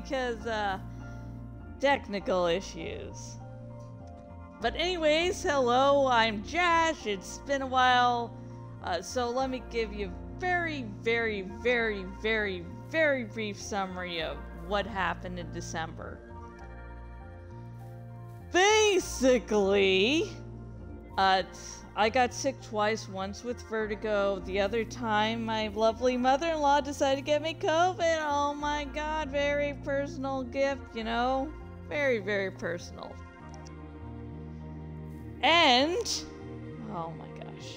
because, technical issues. But anyways, hello, I'm Jash. It's been a while, so let me give you a very brief summary of what happened in December. Basically, I got sick twice, once with vertigo. The other time, my lovely mother-in-law decided to get me COVID. Oh my god, very personal gift, you know? Very personal. And, oh my gosh.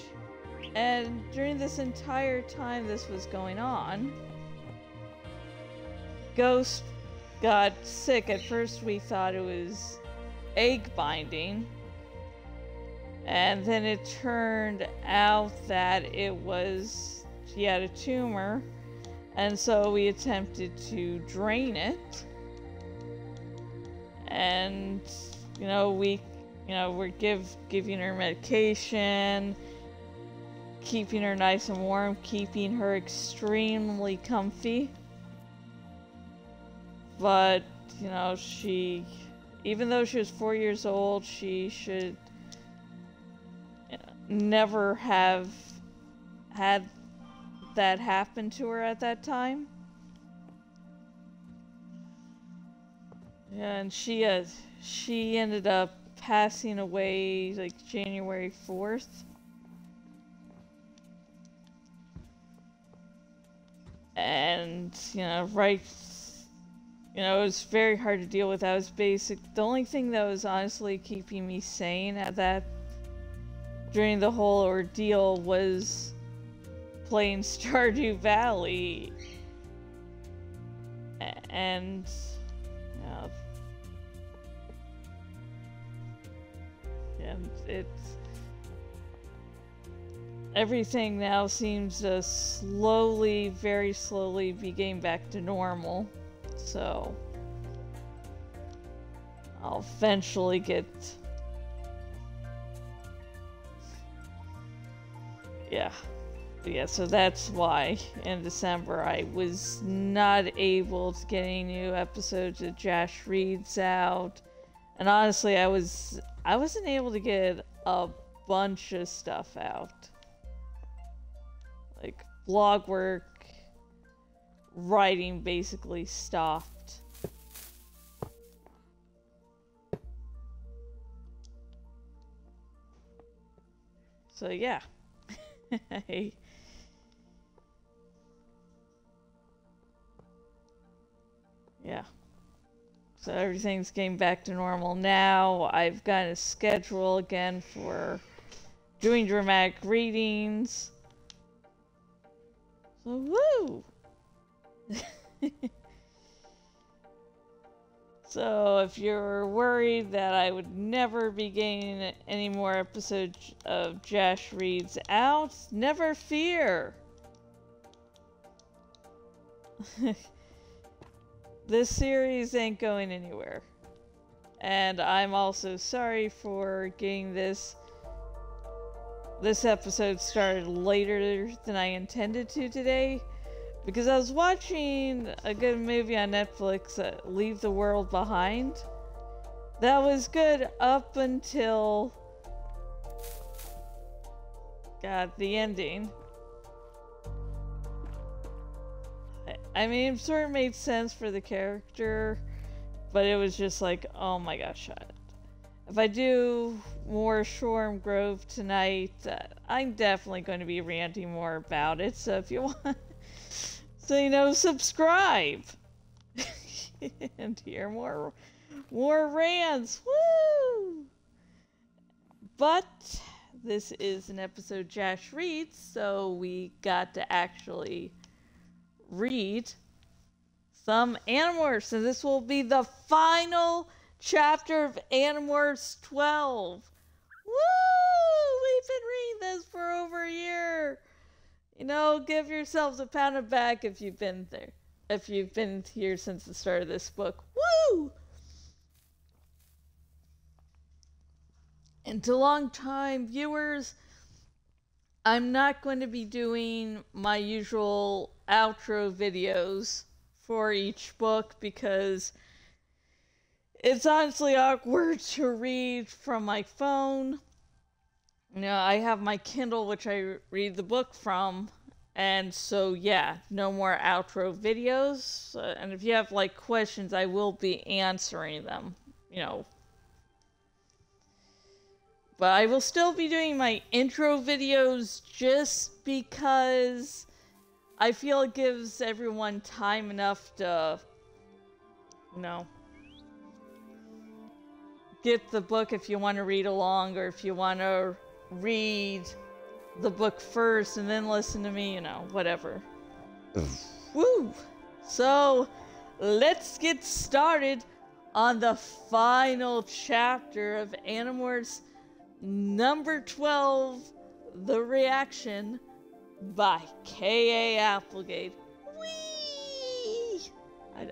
And during this entire time this was going on, Ghost got sick. At first we thought it was egg binding. And then it turned out that she had a tumor. And so we attempted to drain it. And, we're giving her medication, keeping her nice and warm, keeping her extremely comfy. But, even though she was 4 years old, she should never have had that happen to her at that time. And she ended up passing away like January 4th. And, it was very hard to deal with. That was the only thing that was honestly keeping me sane during the whole ordeal was playing Stardew Valley. And, everything now seems to very slowly be getting back to normal. So I'll eventually get... Yeah, so that's why in December I was not able to get any new episodes of Jash Reads out. And honestly, I wasn't able to get a bunch of stuff out. Like, blog work, writing basically stopped. So yeah. Yeah. So everything's getting back to normal now. I've got a schedule again for doing dramatic readings. So woo! So if you're worried that I would never be getting any more episodes of Jash Reads out, never fear! This series ain't going anywhere. And I'm also sorry for getting this episode started later than I intended to today. Because I was watching a good movie on Netflix, Leave the World Behind. That was good up until... God, the ending. I mean, it sort of made sense for the character, but it was just like, oh my gosh. If I do more Shoreham Grove tonight, I'm definitely going to be ranting more about it, so if you want... So, subscribe! And hear more rants! Woo! But, this is an episode Jash Reads, so we got to actually read some Animorphs, and this will be the final chapter of Animorphs 12. Woo! We've been reading this for over a year. Give yourselves a pat on the back if you've been there. If you've been here since the start of this book. Woo! And to long-time viewers, I'm not going to be doing my usual outro videos for each book because it's honestly awkward to read from my phone. You know, I have my Kindle, which I read the book from, and so yeah, no more outro videos. And if you have like questions, I will be answering them, you know. But I will still be doing my intro videos just because I feel it gives everyone time enough to, you know, get the book if you want to read along, or if you want to read the book first and then listen to me, you know, whatever. Woo! So, let's get started on the final chapter of Animorphs number 12, The Reaction, by K.A. Applegate. Whee!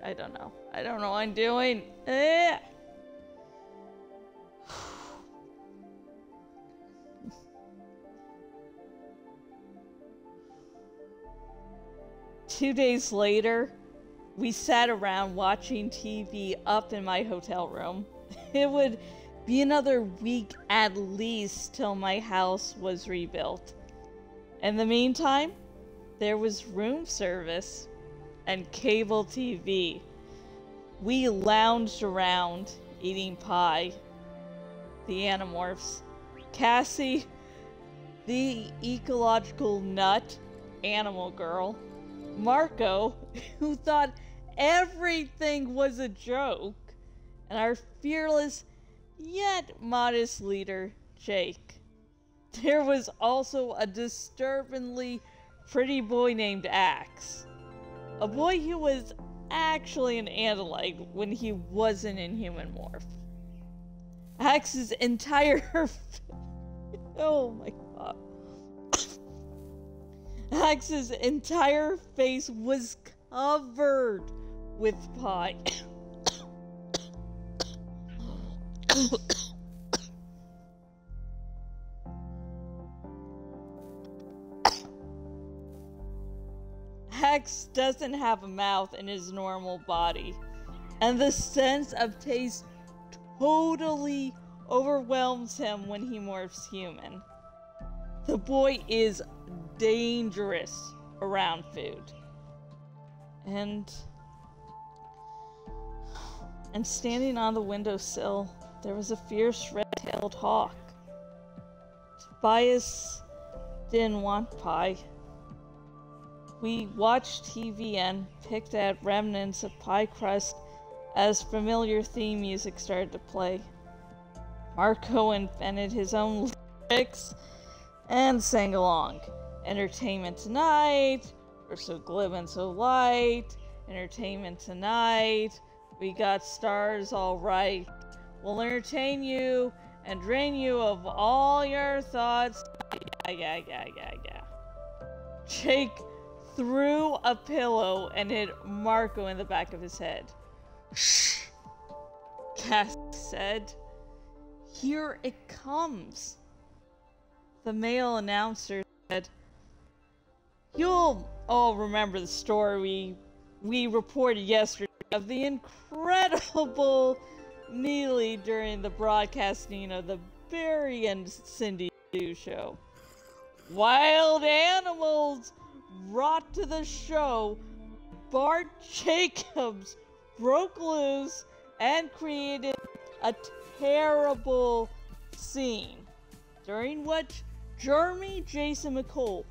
I don't know. I don't know what I'm doing. 2 days later, we sat around watching TV up in my hotel room. It would be another week at least till my house was rebuilt. In the meantime, there was room service and cable TV. We lounged around eating pie. The Animorphs. Cassie, the ecological nut animal girl. Marco, who thought everything was a joke. And our fearless yet modest leader, Jake. There was also a disturbingly pretty boy named Axe. A boy who was actually an Andalite when he wasn't in human morph. Axe's entire oh my god. Axe's entire face was covered with pie. Axe doesn't have a mouth in his normal body, and the sense of taste totally overwhelms him when he morphs human. The boy is dangerous around food. And standing on the windowsill, there was a fierce red-tailed hawk. Tobias didn't want pie. We watched TV and picked at remnants of pie crust as familiar theme music started to play. Marco invented his own lyrics and sang along. Entertainment tonight, we're so glib and so light. Entertainment tonight, we got stars all right. We'll entertain you and drain you of all your thoughts. Yeah. Jake threw a pillow and hit Marco in the back of his head. Shh, Cass said. Here it comes. The male announcer said, "You'll all remember the story we reported yesterday of the incredible Neely during the broadcasting of the Barry and Cindy show. Wild animals brought to the show. Bart Jacobs broke loose and created a terrible scene, during which Jeremy Jason McCall,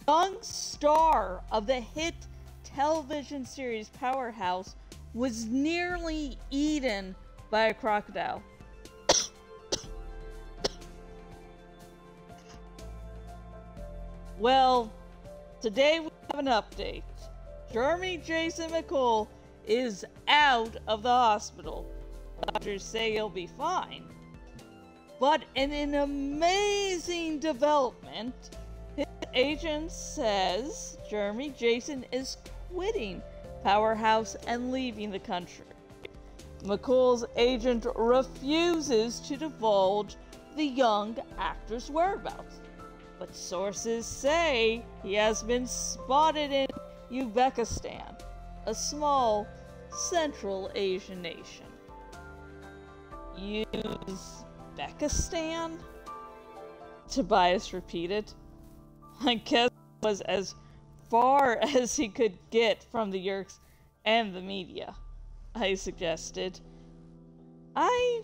young star of the hit television series Powerhouse, was nearly eaten by a crocodile. Well, today we have an update. Jeremy Jason McCall is out of the hospital. Doctors say he'll be fine. But in an amazing development, his agent says Jeremy Jason is quitting Powerhouse and leaving the country. McCall's agent refuses to divulge the young actor's whereabouts, but sources say he has been spotted in Uzbekistan. a small Central Asian nation. Uzbekistan? Tobias repeated. I guess it was as far as he could get from the Yerks and the media, I suggested. I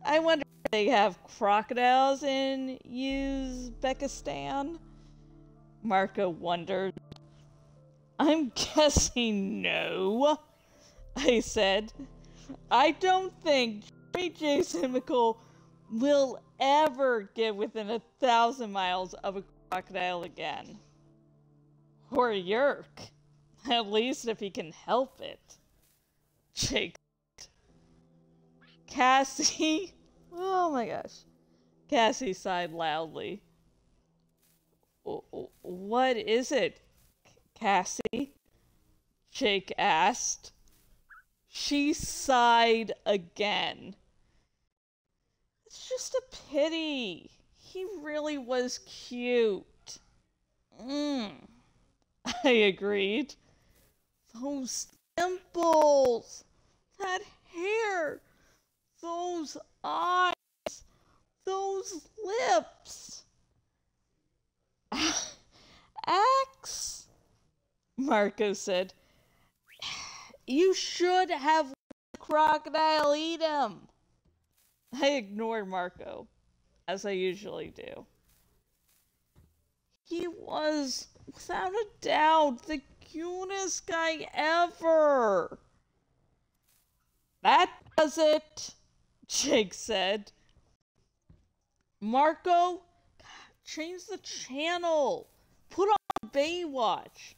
wonder if they have crocodiles in Uzbekistan? Marco wondered. I'm guessing no, I said. I don't think Jerry Jason McCall will ever get within 1,000 miles of a crocodile again. Or a Yerk. At least if he can help it. Jake. Cassie? Oh my gosh. Cassie sighed loudly. What is it, Cassie? Jake asked. She sighed again. It's just a pity. He really was cute. I agreed. Those dimples, that hair, those eyes, those lips. Axe, Marco said. You should have let the crocodile eat him. I ignored Marco, as I usually do. He was, without a doubt, the cutest guy ever. That does it, Jake said. Marco, change the channel. Put on Baywatch.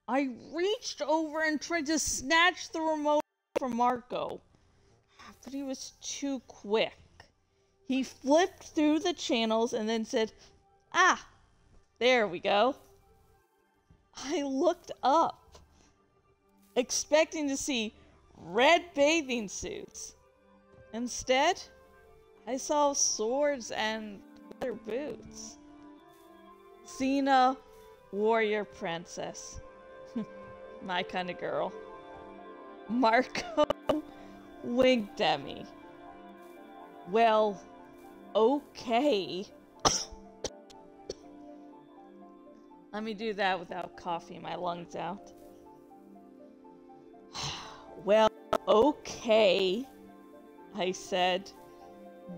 I reached over and tried to snatch the remote from Marco, but he was too quick. He flipped through the channels and then said, "Ah, there we go." I looked up, expecting to see red bathing suits. Instead, I saw swords and leather boots. Xena, warrior princess. My kind of girl. Marco winked at me. Well, okay. Let me do that without coughing my lungs out. Well, okay, I said.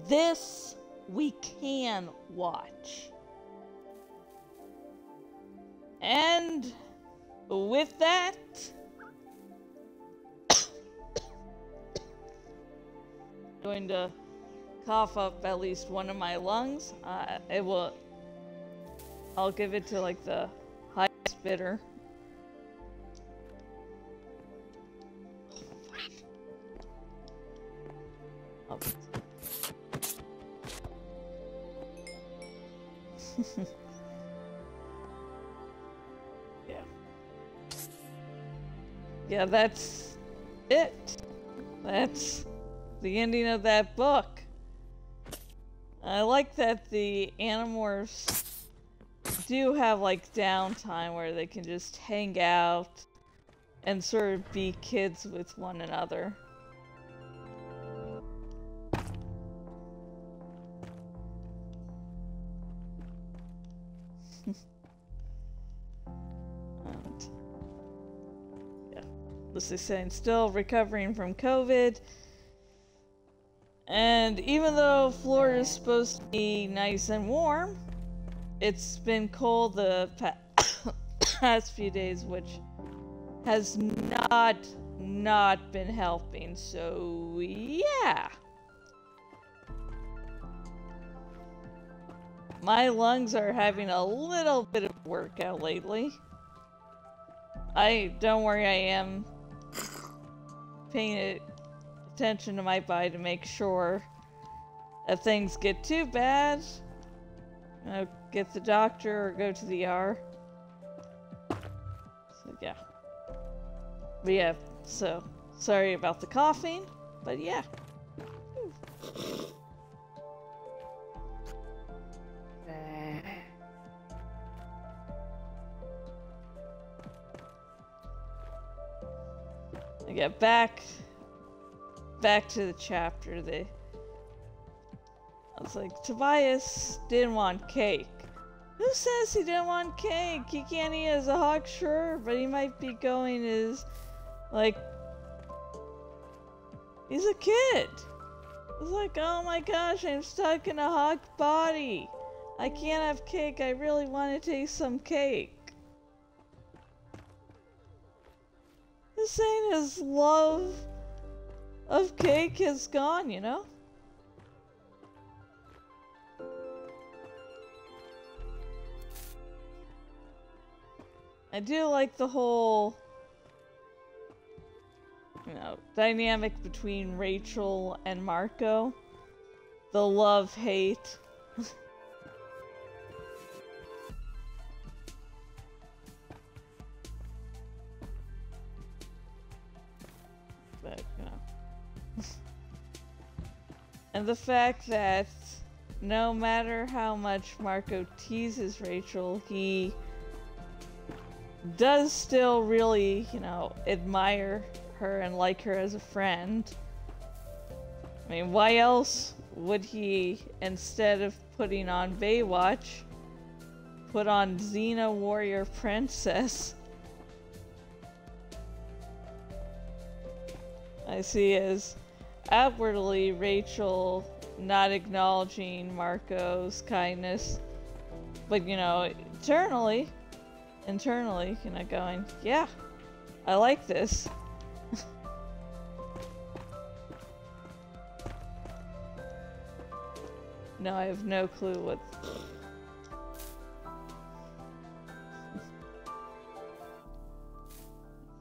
This we can watch. And with that, I'm going to cough up at least one of my lungs. I'll give it to like the highest bidder. Oh. Yeah, that's it. That's the ending of that book. I like that the Animorphs do have like downtime where they can just hang out and sort of be kids with one another. And yeah, as they say, still recovering from COVID. And even though Florida is supposed to be nice and warm, it's been cold the past few days, which has not been helping. So yeah, my lungs are having a little bit of workout lately. Don't worry, I am paying attention to my body to make sure if things get too bad, get the doctor or go to the ER. So yeah. But yeah, so sorry about the coughing, but yeah. Yeah, back to the chapter. I was like, Tobias didn't want cake. Who says he didn't want cake? He can't eat as a hawk, sure, but he might be going as, like, he's a kid. It's like, oh my gosh, I'm stuck in a hawk body. I can't have cake. I really want to taste some cake. This saying his love of cake is gone, you know? I do like the whole, you know, dynamic between Rachel and Marco. The love-hate. But, you know. And the fact that no matter how much Marco teases Rachel, he does still really, you know, admire her and like her as a friend. I mean, why else would he, instead of putting on Baywatch, put on Xena Warrior Princess? I see as outwardly Rachel not acknowledging Marco's kindness, but, you know, internally, you know, going, yeah, I like this. No, I have no clue what...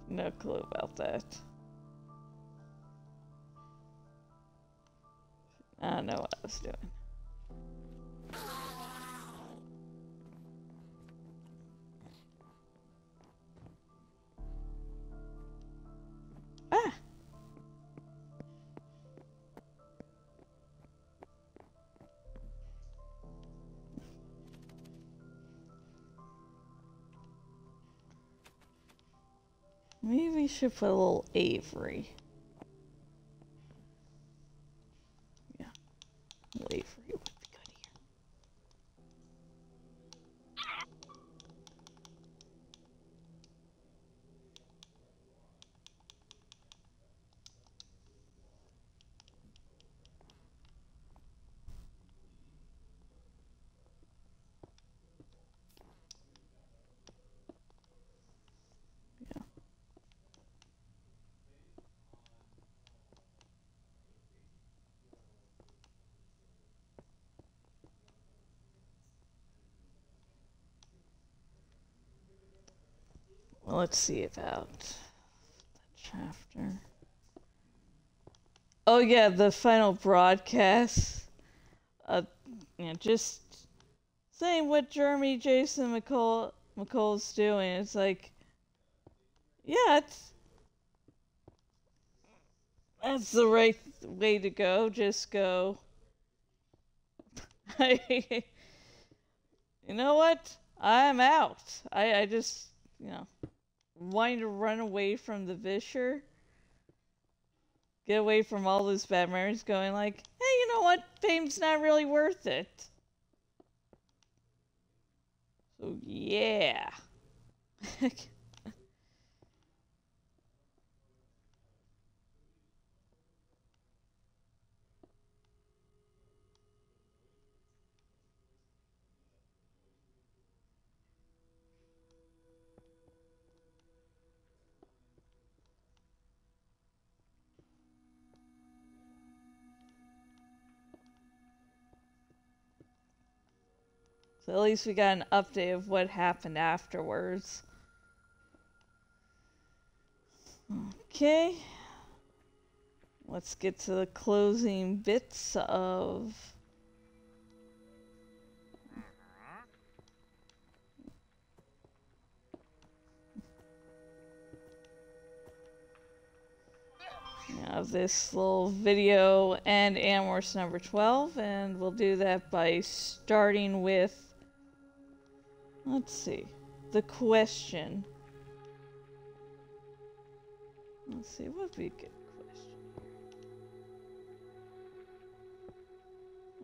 No clue about that. I don't know what I was doing. Ah! Maybe we should put a little Avery. Yeah, a little Avery would be good here. Yeah. Well, let's see about that chapter. Oh yeah, the final broadcast. You know, just saying what Jeremy Jason McCall's doing. It's like, yeah, that's the right way to go. Just go. You know what? I'm out. I just, you know, wanting to run away from the Visher. Get away from all those bad memories, going like, hey, you know what? Fame's not really worth it. So, yeah. So at least we got an update of what happened afterwards. Okay. Let's get to the closing bits of... of this little video and Animorphs number 12, and we'll do that by starting with, let's see, the question. Let's see, what would be a good question?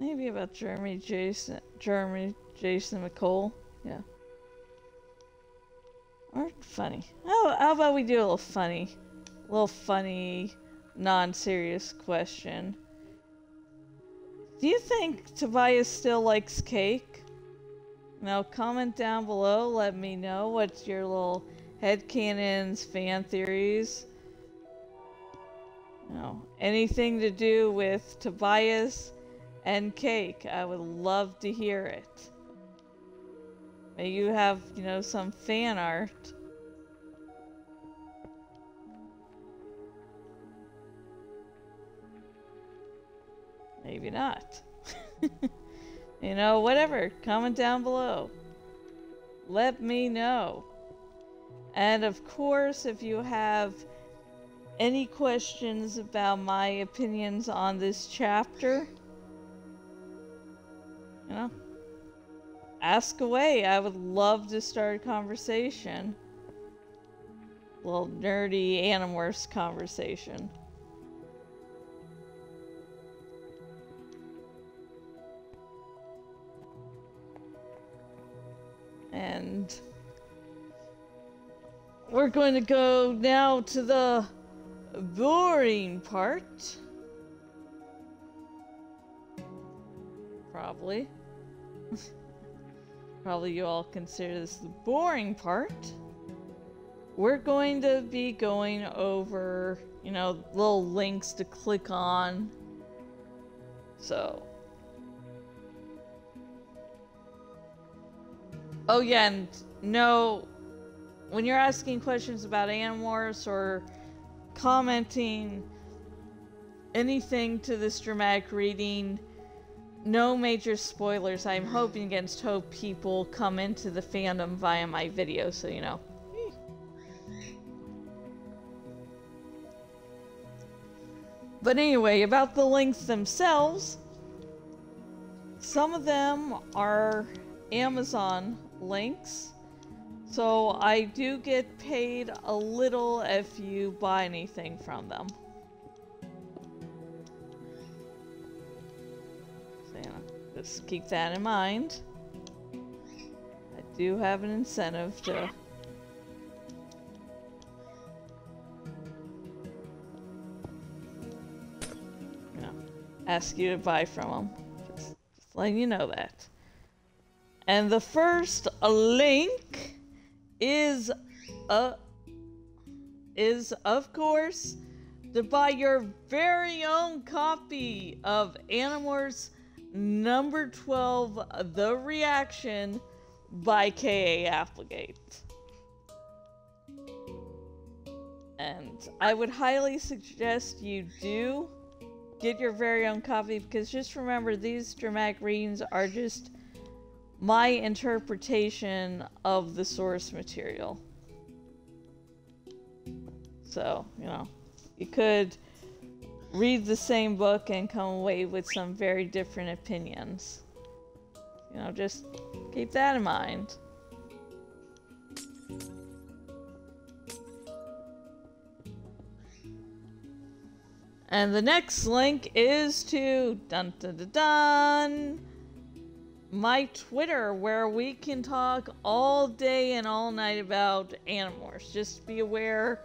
Maybe about Jeremy Jason McCole. Yeah. Or funny. How about we do a little funny, non-serious question. Do you think Tobias still likes cake? Now comment down below, let me know what's your little headcanons, fan theories. You know, anything to do with Tobias and cake. I would love to hear it. May you have, you know, some fan art. Maybe not. You know, whatever. Comment down below. Let me know. And of course, if you have any questions about my opinions on this chapter, you know, ask away. I would love to start a conversation. A little nerdy Animorphs conversation. And we're going to go now to the boring part. Probably. Probably you all consider this the boring part. We're going to be going over, you know, little links to click on. So. Oh yeah, and no, when you're asking questions about Animorphs or commenting anything to this dramatic reading, no major spoilers. I'm hoping against hope people come into the fandom via my video, so you know. But anyway, about the links themselves, some of them are Amazon links, so I do get paid a little if you buy anything from them. So, you know, just keep that in mind. I do have an incentive to ask you to buy from them. Just letting you know that. And the first link is of course to buy your very own copy of Animorphs number 12, The Reaction by K.A. Applegate. And I would highly suggest you do get your very own copy, because just remember, these dramatic readings are just my interpretation of the source material. So, you know, you could read the same book and come away with some very different opinions. You know, just keep that in mind. And the next link is to dun dun dun dun, my Twitter, where we can talk all day and all night about Animorphs. Just be aware,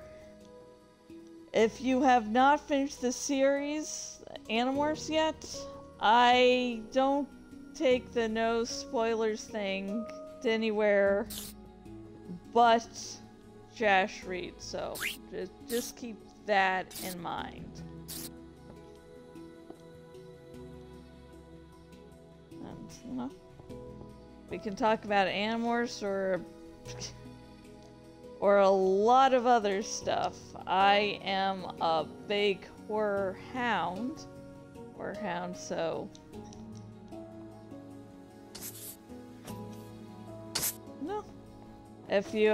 if you have not finished the series Animorphs yet, I don't take the no spoilers thing to anywhere but Jash read, so just keep that in mind. And, you know, we can talk about Animorphs or a lot of other stuff. I am a big horror hound, so no. If you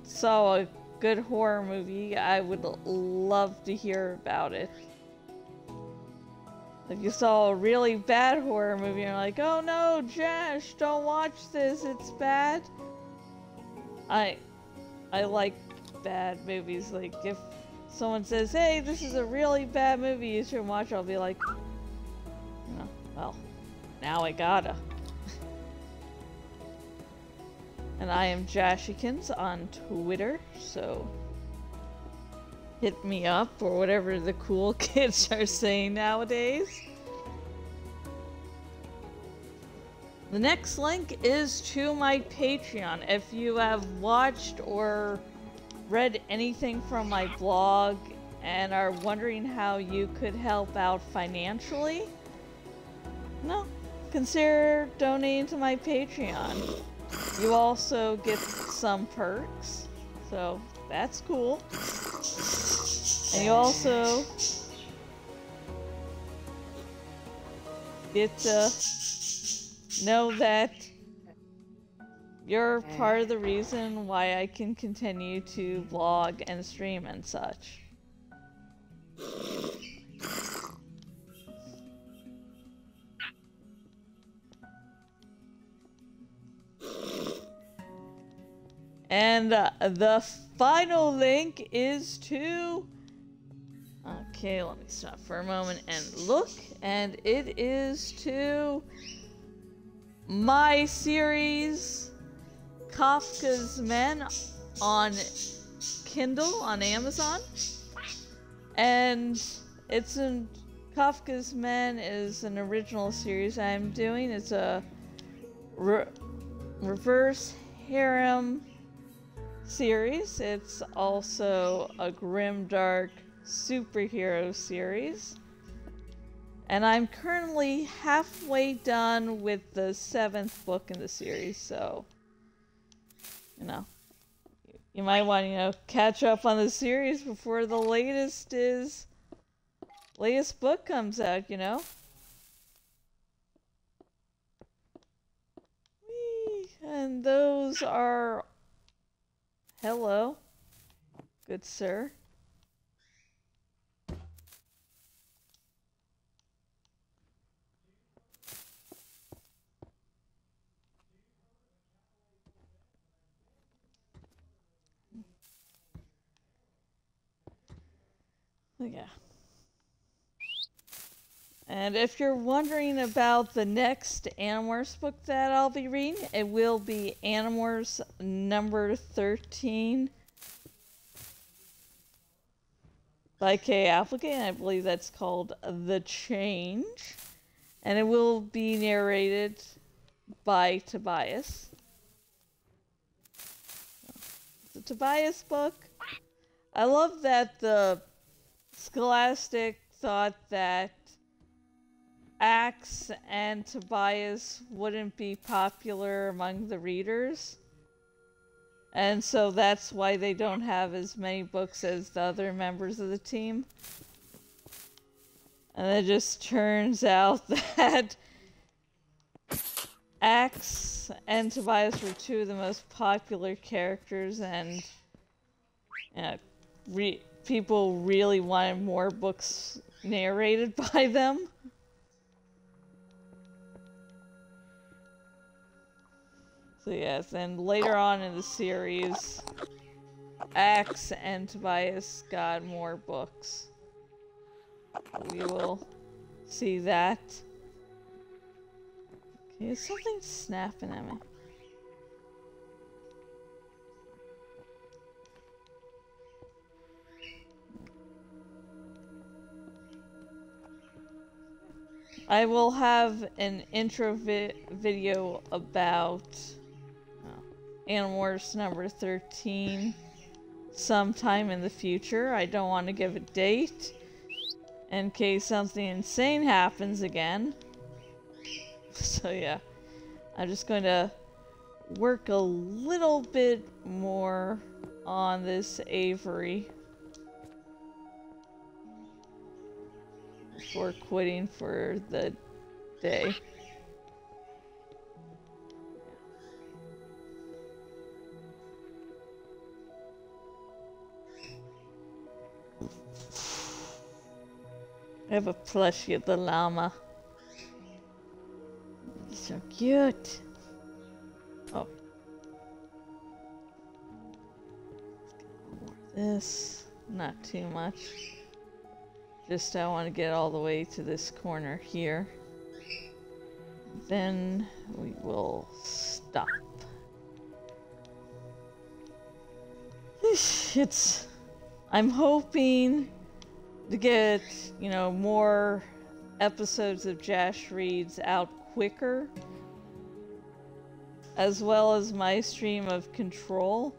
saw a good horror movie, I would love to hear about it. If you saw a really bad horror movie and you're like, oh no, Jash, don't watch this, it's bad. I like bad movies. Like, if someone says, hey, this is a really bad movie, you should watch it, I'll be like, you know, well, now I gotta. And I am Jashikins on Twitter, so hit me up, or whatever the cool kids are saying nowadays. The next link is to my Patreon. If you have watched or read anything from my blog and are wondering how you could help out financially, no, consider donating to my Patreon. You also get some perks, so that's cool. And you also get to know that you're part of the reason why I can continue to vlog and stream and such. And the final link is to... Okay, let me stop for a moment and look. And it is to my series Kafka's Men on Kindle on Amazon. And it's in... Kafka's Men is an original series I'm doing. It's a reverse harem series. It's also a grimdark superhero series. And I'm currently halfway done with the 7th book in the series, so, you know, you might want to, you know, catch up on the series before the latest book comes out, you know? Whee! And those are... Hello, good sir. Yeah. And if you're wondering about the next Animorphs book that I'll be reading, it will be Animorphs number 13 by K. Applegate, and I believe that's called The Change. And it will be narrated by Tobias. It's a Tobias book. I love that the Scholastic thought that Axe and Tobias wouldn't be popular among the readers. And so that's why they don't have as many books as the other members of the team. And it just turns out that Axe and Tobias were two of the most popular characters, and you know, people really wanted more books narrated by them. So yes, and later on in the series, Axe and Tobias got more books. We will see that. Okay, is something snapping at me? I will have an intro video about Animorphs number 13 sometime in the future. I don't want to give a date in case something insane happens again. So yeah, I'm just going to work a little bit more on this Avery before quitting for the day. I have a plushie of the llama. He's so cute. Oh. Let's get more of this. not too much. Just I want to get all the way to this corner here. Then we will stop. I'm hoping to get, you know, more episodes of Jash Reads out quicker, as well as my stream of Control,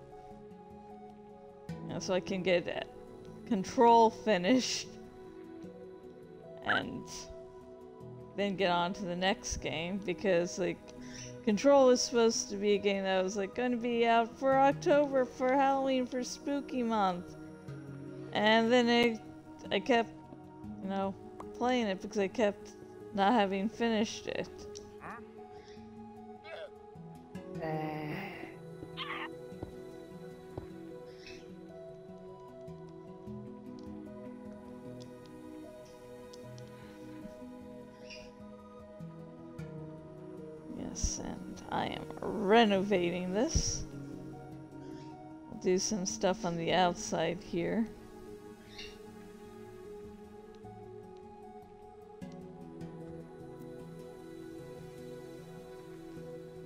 you know, so I can get Control finished and then get on to the next game, because like Control was supposed to be a game that was like going to be out for October, for Halloween, for Spooky Month, and then I kept, you know, playing it because I kept not having finished it. Yes, and I am renovating this. I'll do some stuff on the outside here.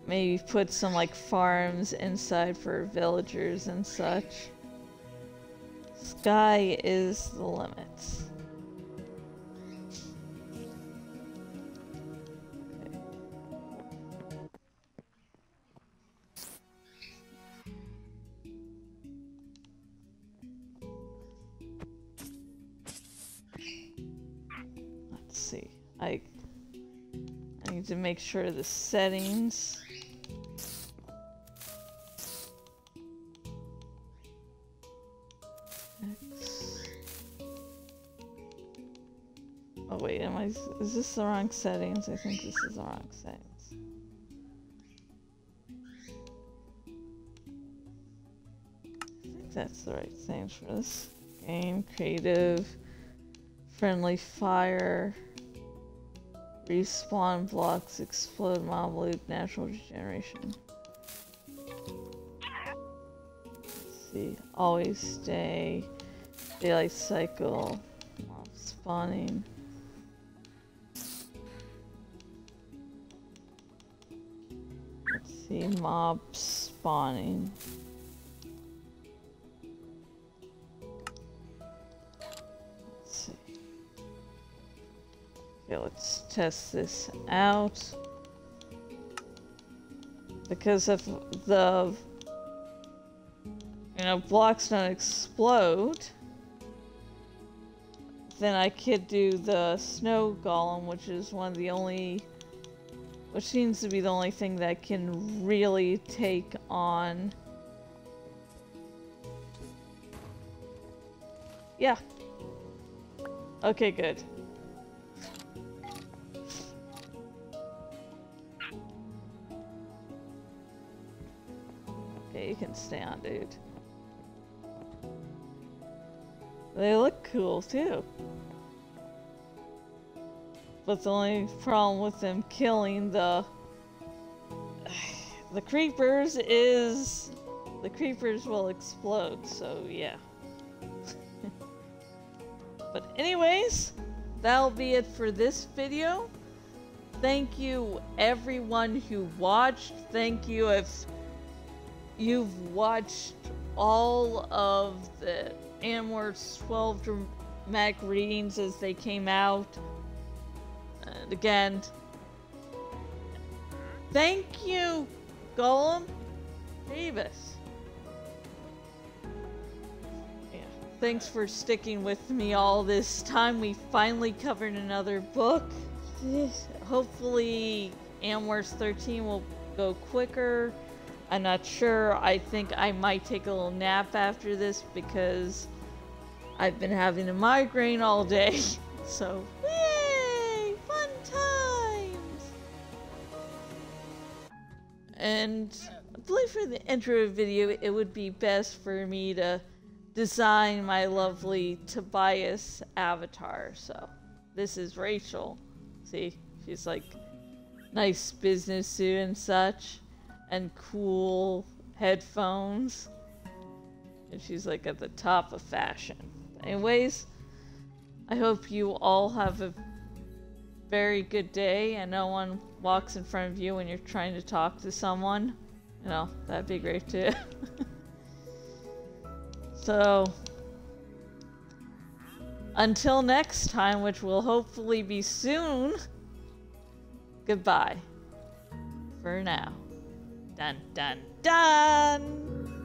Maybe put some like farms inside for villagers and such. Sky is the limit. Let's see. I need to make sure the settings. Oh wait, is this the wrong settings? I think this is the wrong settings. I think that's the right settings for this game. Creative, friendly fire, respawn blocks, explode, mob loop, natural regeneration. Let's see, always stay, daylight cycle, mob spawning. Let's see, mob spawning. Let's see. Okay, let's test this out. Because if the, you know, blocks don't explode, then I could do the snow golem, which is one of the only, which seems to be the only thing that can really take on. Yeah. Okay, good. Okay, you can stay on, dude. They look cool, too. But the only problem with them killing the creepers is the creepers will explode, so yeah. But anyways, that'll be it for this video. Thank you everyone who watched. Thank you if you've watched all of the Animorphs 12 dramatic readings as they came out. And again, thank you, Golem Davis. Yeah, thanks for sticking with me all this time. We finally covered another book. Hopefully, Animorphs 13 will go quicker. I'm not sure. I think I might take a little nap after this because I've been having a migraine all day. So, yay! Fun times! And I believe for the intro video, it would be best for me to design my lovely Tobias avatar. So, this is Rachel. See, she's like nice business suit and such, and cool headphones. And she's like at the top of fashion. Anyways, I hope you all have a very good day and no one walks in front of you when you're trying to talk to someone. You know, that'd be great too. So, until next time, which will hopefully be soon, goodbye. For now. Dun dun dun!